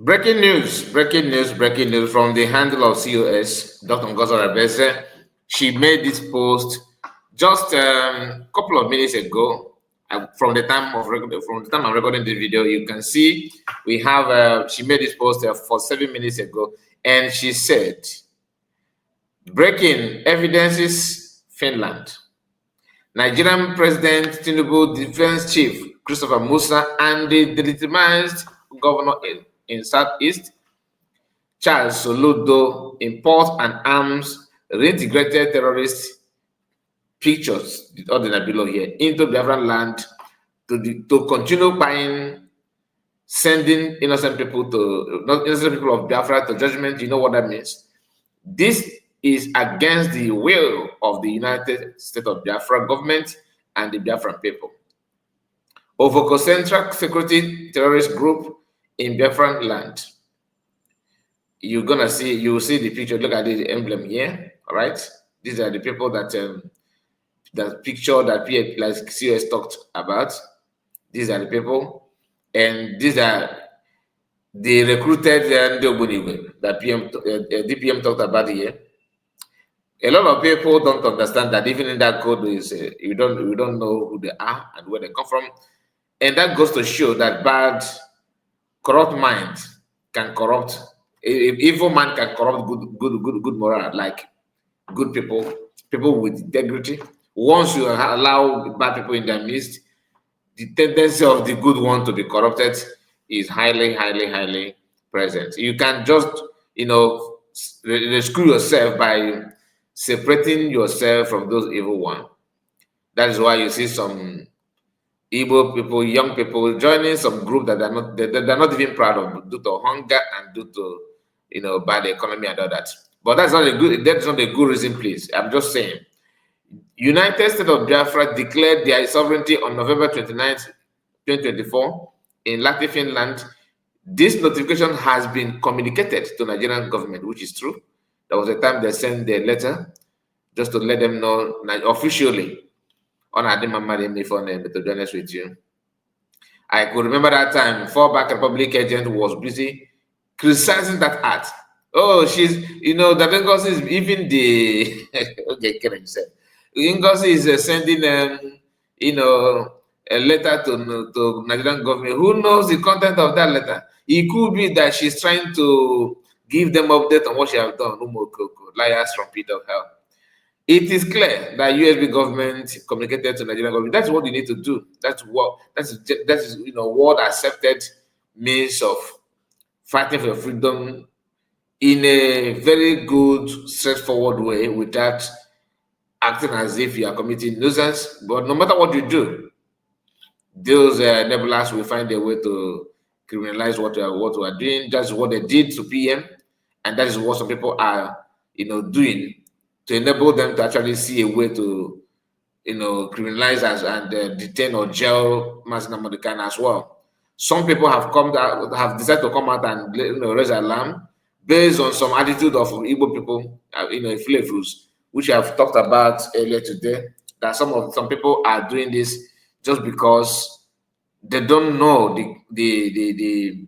Breaking news from the handle of COS, Dr. Ngozi Orabueze. She made this post just a couple of minutes ago. From the time I'm recording the video, you can see we have. She made this post for 7 minutes ago, and she said, "Breaking evidences Finland. Nigerian President Tinubu, Defense Chief Christopher Musa, and the determined governor in Southeast Charles Soludo import and arms reintegrated terrorist pictures, the ordinary below here, into Biafran land to continue buying, sending innocent people of Biafra to judgment. You know what that means? This is against the will of the United States of Biafra government and the Biafran people. Ovoko-centric security terrorist group in Biafran land. You will see the picture. Look at the emblem here. All right, these are the people that picture that like COS talked about. These are the people, and these are the recruited Debunking that DPM talked about here. A lot of people don't understand that even in that code is you don't know who they are and where they come from, and that goes to show that bad, corrupt mind can corrupt. Evil man can corrupt good moral, like good people with integrity. Once you allow bad people in their midst, the tendency of the good one to be corrupted is highly present. You can just, rescue yourself by separating yourself from those evil ones. That is why you see some evil people, young people joining some group that they're not even proud of due to hunger and due to bad economy and all that. But that's not a good reason, please. I'm just saying. United States of Biafra declared their sovereignty on November 29th, 2024 in Latvia, Finland. This notification has been communicated to Nigerian government, which is true. There was a time they sent their letter just to let them know officially on Adimamari phone to be honest with you. I could remember that time, fallback Republic agent was busy criticizing that act. Oh, she's, that Ngozi is even the, okay, can I say? Ngozi is sending, a letter to Nigerian government. Who knows the content of that letter? It could be that she's trying to give them update on what she has done. Liars from pit of hell. It is clear that USB government communicated to Nigerian government. That's what you need to do. That is world accepted means of fighting for freedom in a very good, straightforward way without acting as if you are committing nuisance. But no matter what you do, those nebulous will find a way to criminalize what we are doing. That's what they did to PM, and that is what some people are, doing to enable them to actually see a way to, criminalize us and detain or jail Mazina Modikan as well. Some people have decided to come out and raise alarm based on some attitude of Igbo people, flavors, which I have talked about earlier today. That some people are doing this just because they don't know the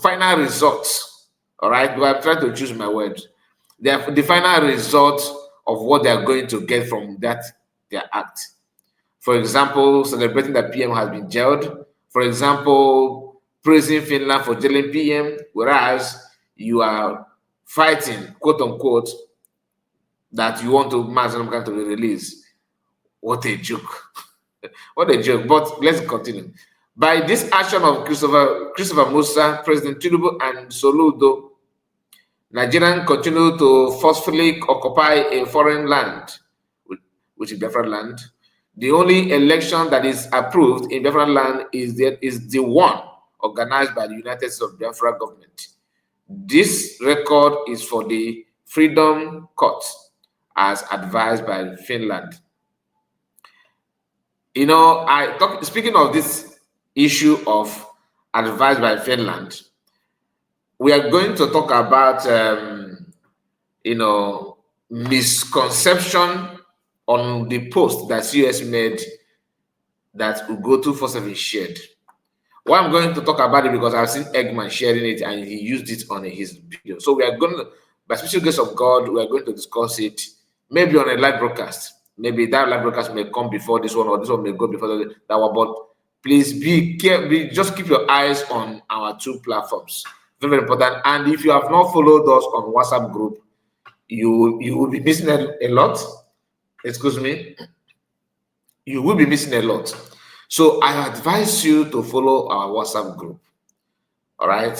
final results. All right, but I'm trying to choose my words. The final result of what they are going to get from their act. For example, celebrating that PM has been jailed. For example, praising Finland for jailing PM, whereas you are fighting, quote unquote, that you want to to be released. What a joke. What a joke. But let's continue. By this action of Christopher Musa, President Tinubu, and Soludo, Nigerians continue to forcefully occupy a foreign land, which is Biafra land. The only election that is approved in Biafra land is the one organized by the United States of Biafra government. This record is for the Freedom Court, as advised by Finland. Speaking of this issue of advised by Finland, we are going to talk about, misconception on the post that COS made that Ugo 247 shared. Why I'm going to talk about it, because I've seen Eggman sharing it and he used it on his video. So we are going to, by special grace of God, we are going to discuss it maybe on a live broadcast. Maybe that live broadcast may come before this one, or this one may go before that one. But please be careful. Just keep your eyes on our two platforms. Very, very important. And if you have not followed us on WhatsApp group, you will be missing a lot. Excuse me. You will be missing a lot. So I advise you to follow our WhatsApp group. All right.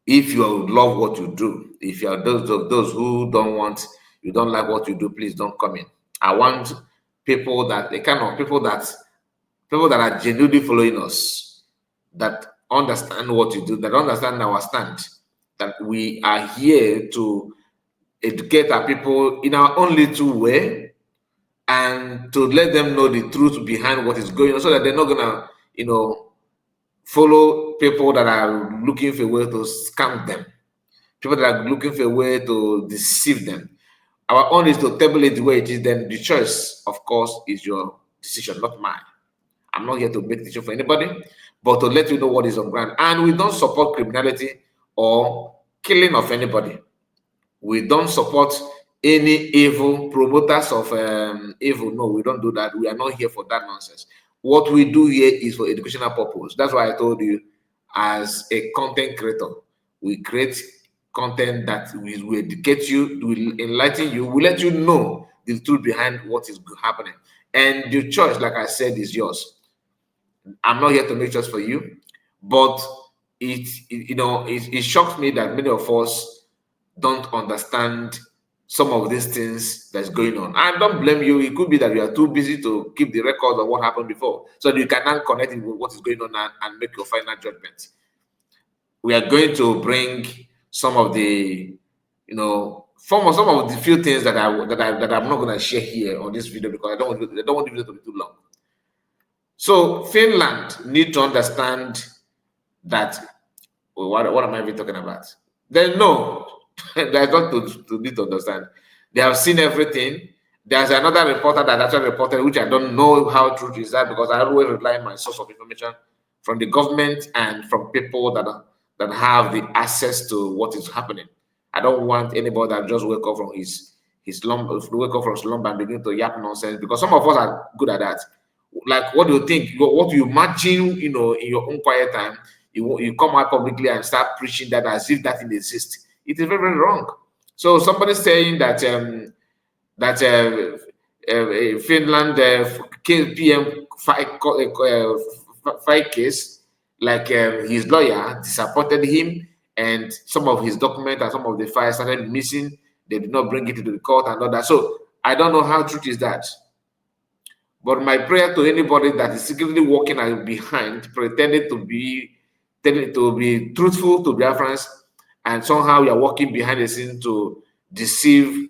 If you love what you do, if you are those who don't want, you don't like what you do, please don't come in. I want people that people that are genuinely following us, that understand what you do, that understand our stand, that we are here to educate our people in our own little way, and to let them know the truth behind what is going on, so that they're not gonna, follow people that are looking for a way to scam them, people that are looking for a way to deceive them. Our own is to table it the way it is. Then the choice, of course, is your decision, not mine. I'm not here to make decision for anybody, but to let you know what is on ground. And we don't support criminality or killing of anybody. We don't support any evil, promoters of evil. No, we don't do that. We are not here for that nonsense. What we do here is for educational purpose. That's why I told you, as a content creator, we create content that will educate you, will enlighten you, will let you know the truth behind what is happening. And your choice, like I said, is yours. I'm not here to make choice for you, but it shocks me that many of us don't understand some of these things that's going on. I don't blame you. It could be that you are too busy to keep the record of what happened before, so that you cannot connect it with what is going on and make your final judgment. We are going to bring some of the, some of the few things that I'm not going to share here on this video, because I don't want the video to be too long. So Finland need to understand that. What am I even talking about? They know. There's not to need to understand. They have seen everything. There's another reporter that actually reported, which I don't know how true is that, because I always rely on my source of information from the government and from people that have the access to what is happening. I don't want anybody that just wake up from his slumber and begin to yap nonsense, because some of us are good at that. Like, what do you think? What do you imagine, in your own quiet time? You come out publicly and start preaching that as if that thing exists. It is very, very wrong. So somebody saying that Finland PM fight case, like his lawyer disappointed him, and some of his documents and some of the files started missing. They did not bring it to the court and all that. So I don't know how true is that. But my prayer to anybody that is secretly working behind, pretending to be truthful to Biafrans, and somehow you are working behind the scene to deceive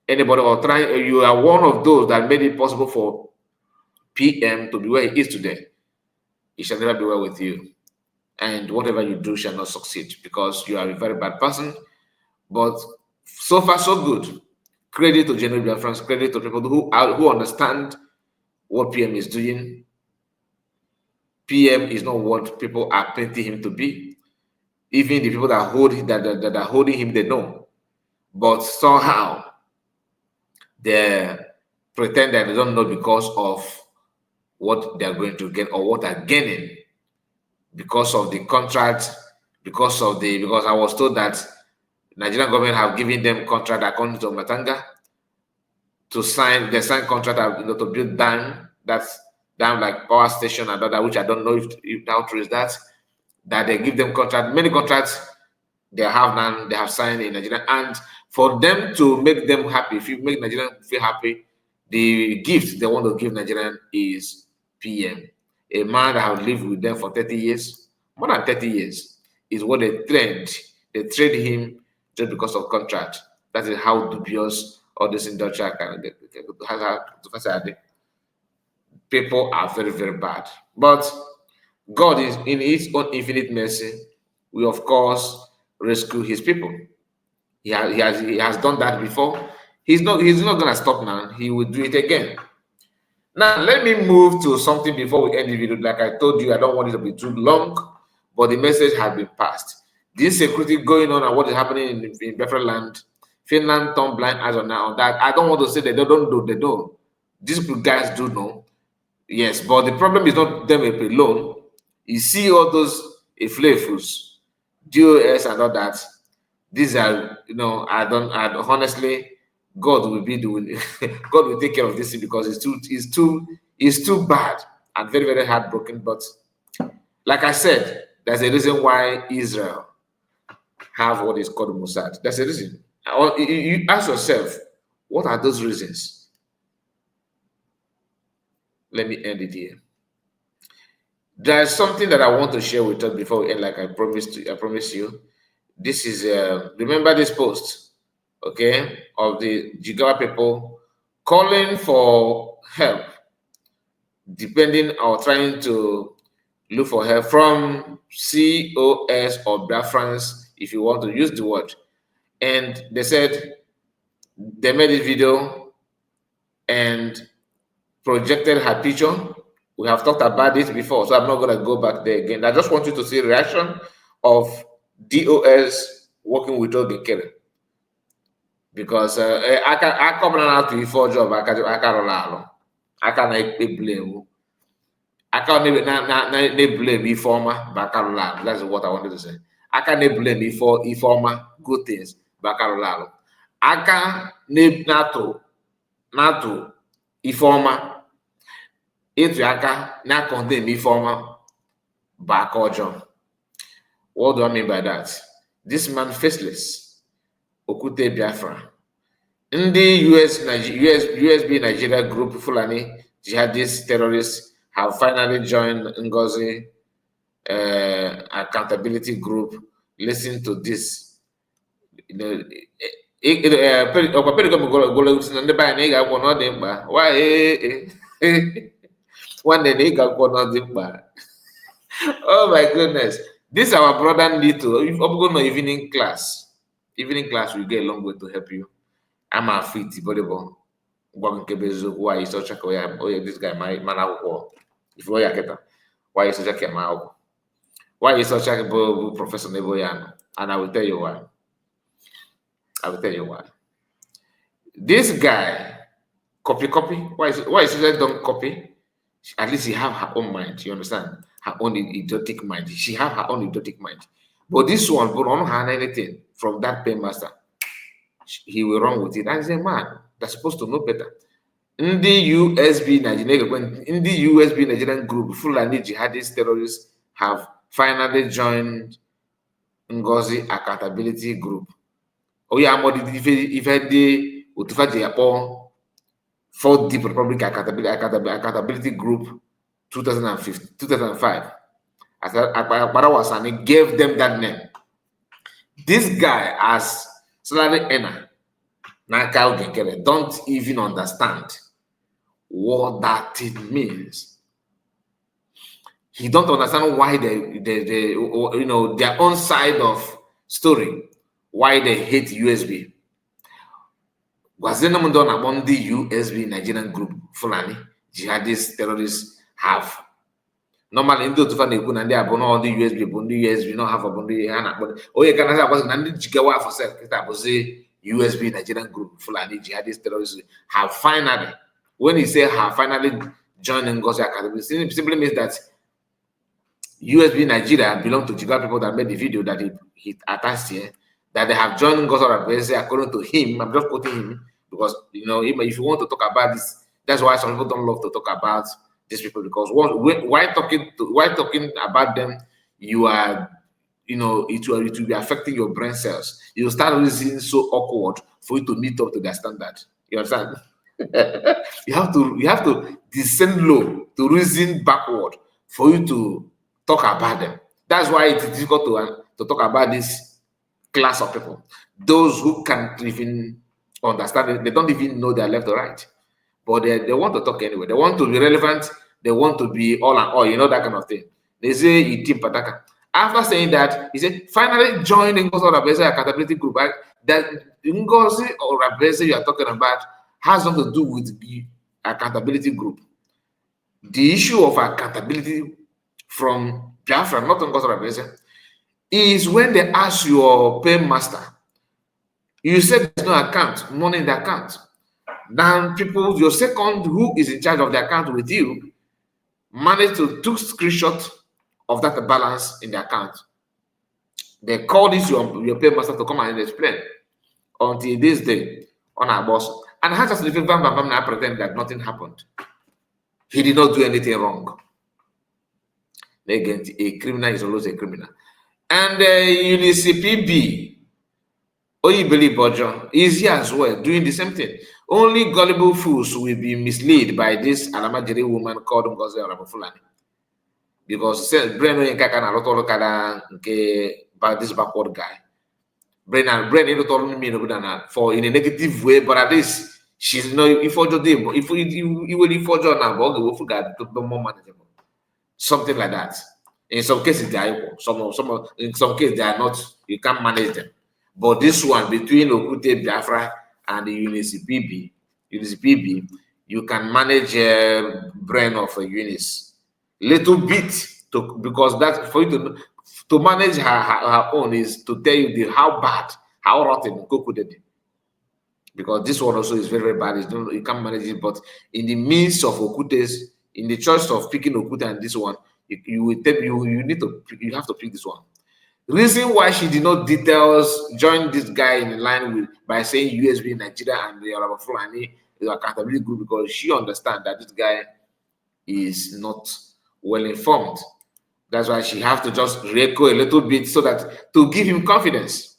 anybody, or you are one of those that made it possible for PM to be where he is today. It shall never be well with you. And whatever you do shall not succeed, because you are a very bad person. But so far, so good. Credit to genuine Biafrans, credit to people who understand what PM is doing. PM is not what people are painting him to be. Even the people that are holding him, they know. But somehow they pretend that they don't know, because of what they are going to get or what they're gaining because of the contract, because I was told that Nigerian government have given them contract according to Matanga to sign. They sign contract to build dam like power station and other, which I don't know if how true is that they give them contract. Many contracts they have now, they have signed in Nigeria. And for them to make them happy, if you make Nigerian feel happy, the gift they want to give Nigerian is PM. A man that have lived with them for 30 years, more than 30 years, is what they trade. They trade him just because of contract. That is how dubious all this industrial kind of people are very, very bad. But God is in his own infinite mercy, we of course rescue his people. He has done that before. He's not gonna stop now. He will do it again. Now, let me move to something before we end the video. Like I told you, I don't want it to be too long, but the message has been passed. This security going on and what is happening in Biafra land, Finland turned blind eyes on that. I don't want to say they don't know, they don't. These guys do know. Yes, but the problem is not them alone. You see all those flavors, DOS and all that. These are, I honestly, God will be doing, God will take care of this because it's too bad and very, very heartbroken. But like I said, there's a reason why Israel have what is called Mossad. There's a reason. You ask yourself, what are those reasons? Let me end it here. There's something that I want to share with us before we end, like I promised you. This is remember this post, okay, of the Jigawa people calling for help, depending or trying to look for help from COS or Biafrans, if you want to use the word. And they said they made a video and projected her picture. We have talked about this before, so I'm not going to go back there again. I just want you to see the reaction of DOS working with Ogekere. Because I come out to for job, I can't blame. I can't blame informer, that's what I wanted to say. I can't blame informer good things, Bacarolalo. I can't NATO informer. Itu aka na condemn informer back ojo. What do I mean by that? This man faceless, Okute Biafra. In the USB Nigeria group Fulani jihadist terrorists have finally joined Ngozi accountability group. Listen to this. One day oh my goodness. This our brother need to, if I'm going to evening class will go a long way to help you. I'm a fit volleyball. Why is such a this guy my man if you are why is such a man? Why is such a professor Neboyan? And I will tell you why. This guy copy. Why is he don't copy? At least he have her own mind. You understand? Her own idiotic mind. She have her own idiotic mind. But this one, but don't have anything from that paymaster. He will run with it. And he's a man that's supposed to know better. In the USB Nigerian group, Fulani jihadist terrorists have finally joined Ngozi accountability group. Oh yeah, I'm if I did for Deep Republic Accountability Group 2005. Akbara gave them that name. This guy as salary earner don't even understand what that thing means. He don't understand why they their own side of story, why they hate USB. Gwazena Mundon among the USB Nigerian group Fulani jihadist terrorists have. Normally, in those and they are on the USB, not have a Bundi Hana, but oh, you can have was Nandi Jigawa for self. That was a USB Nigerian group Fulani jihadist terrorists have finally, when he say have finally joined Ngozi Academy, simply means that USB Nigeria belong to Jigawa people that made the video that he attached here, that they have joined Ngozi Orabueze according to him. I'm just quoting him. Because if you want to talk about this, that's why some people don't love to talk about these people, because why talking about them, you are, it will be affecting your brain cells. You'll start reasoning so awkward for you to meet up to their standard. You understand? you have to descend low to reason backward for you to talk about them. That's why it's difficult to talk about this class of people. Those who can't even understand it, they don't even know they're left or right, but they want to talk anyway. They want to be relevant. They want to be all and all, that kind of thing. They say Itim Pataka. After saying that, he said, finally join Ngozi Orabueze accountability group. Right? That Ngozi Orabueze you are talking about has nothing to do with the accountability group. the issue of accountability from Biafra, not on Orabueze, is when they ask your paymaster, you said there's no account, money in the account. Then people, your second who is in charge of the account with you, managed to took screenshot of that balance in the account. They call this your paymaster to come and explain until this day on our boss. And has just now pretend that nothing happened. He did not do anything wrong. Again, a criminal is always a criminal. And UNICPB, Oyibeli Bojo, is here as well, doing the same thing. Only gullible fools will be misled by this Alamajiri woman called Ngozi Fulani. Because Breno Yankaka na Rotolo Kada by this backward guy. Brain for in a negative way, but at least she's no if you will forge now, but go forget to be more manageable. Something like that. In some cases they are equal. In some cases they are not, you can't manage them. But this one between Okute Biafra and the UNICPB, you can manage brain of a Unis. Little bit because that for you to manage her own is to tell you how bad, how rotten Koku did it. Because this one also is very, very bad. You can't manage it, but in the midst of Okute's, in the choice of picking Okute and this one, you have to pick this one. Reason why she did not join this guy in line with by saying USB Nigeria and the Orabueze Fulani is accountability group, because she understands that this guy is not well informed. That's why she has to just re-echo a little bit so that to give him confidence.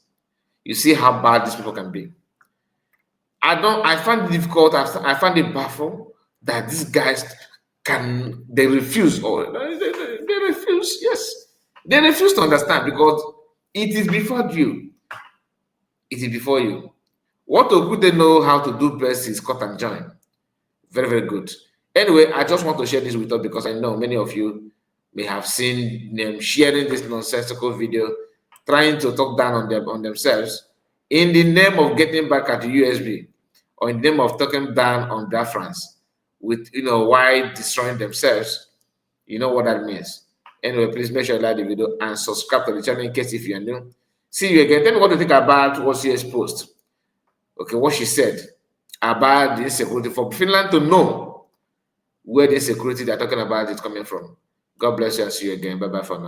You see how bad these people can be. I find it difficult. I find it baffling that these guys they refuse to understand, because it is before you. It is before you. What Okute know how to do best is cut and join. Very, very good. Anyway, I just want to share this with us because I know many of you may have seen them sharing this nonsensical video, trying to talk down on themselves in the name of getting back at the USB, or in the name of talking down on Biafrans with, why destroying themselves. You know what that means. Anyway, please make sure you like the video and subscribe to the channel in case if you are new. See you again. Tell me what you think about what she has posted. Okay, what she said about the insecurity for Finland to know where the insecurity they're talking about is coming from. God bless you and see you again. Bye-bye for now.